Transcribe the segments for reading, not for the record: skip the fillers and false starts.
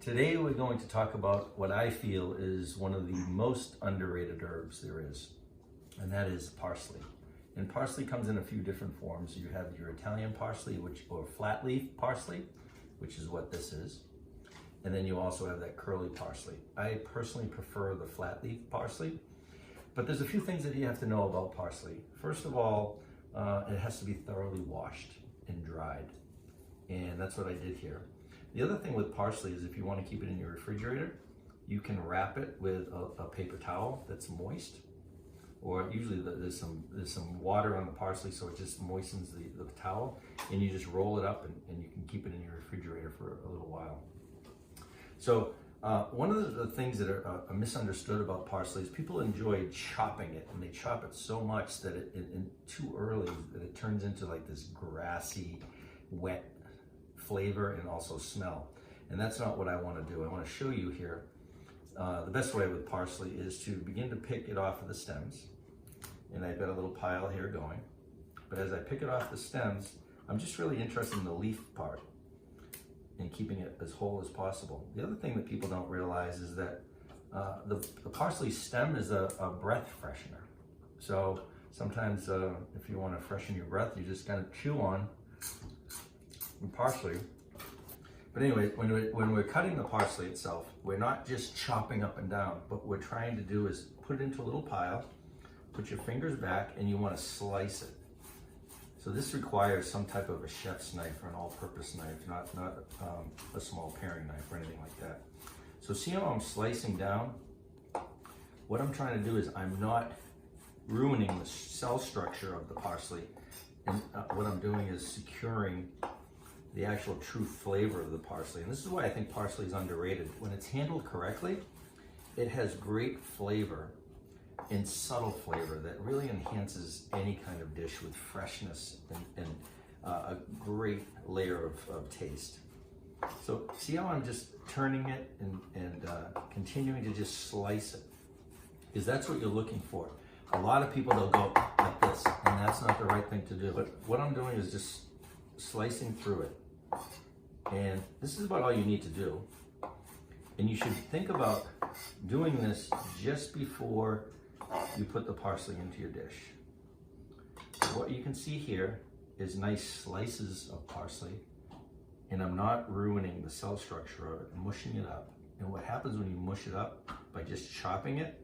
Today we're going to talk about what I feel is one of the most underrated herbs there is, and that is parsley. And parsley comes in a few different forms. You have your Italian parsley, or flat leaf parsley, which is what this is. And then you also have that curly parsley. I personally prefer the flat leaf parsley, but there's a few things that you have to know about parsley. First of all, it has to be thoroughly washed and dried. And that's what I did here. The other thing with parsley is if you want to keep it in your refrigerator, you can wrap it with a paper towel that's moist, or usually there's some water on the parsley, so it just moistens the towel, and you just roll it up and you can keep it in your refrigerator for a little while. So one of the things that are misunderstood about parsley is people enjoy chopping it, and they chop it so much that it too early that it turns into like this grassy, wet flavor and also smell. And that's not what I want to do. I want to show you here the best way with parsley is to begin to pick it off of the stems. And I've got a little pile here going. But as I pick it off the stems, I'm just really interested in the leaf part and keeping it as whole as possible. The other thing that people don't realize is that the parsley stem is a breath freshener. So sometimes if you want to freshen your breath, you just kind of chew on parsley. But anyway, when we're cutting the parsley itself, we're not just chopping up and down. What we're trying to do is put it into a little pile, put your fingers back, and you want to slice it. So this requires some type of a chef's knife or an all-purpose knife, not a small paring knife or anything like that. So see how I'm slicing down? What I'm trying to do is I'm not ruining the cell structure of the parsley, and what I'm doing is securing the actual true flavor of the parsley. And this is why I think parsley is underrated. When it's handled correctly, it has great flavor and subtle flavor that really enhances any kind of dish with freshness and a great layer of taste. So see how I'm just turning it and continuing to just slice it? Because that's what you're looking for. A lot of people, they'll go like this, and that's not the right thing to do. But what I'm doing is just slicing through it. And this is about all you need to do. And you should think about doing this just before you put the parsley into your dish. What you can see here is nice slices of parsley, and I'm not ruining the cell structure of it, I'm mushing it up. And what happens when you mush it up by just chopping it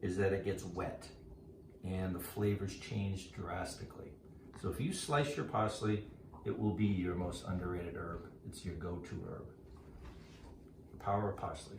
is that it gets wet and the flavors change drastically. So if you slice your parsley, it will be your most underrated herb. It's your go-to herb. The power of parsley.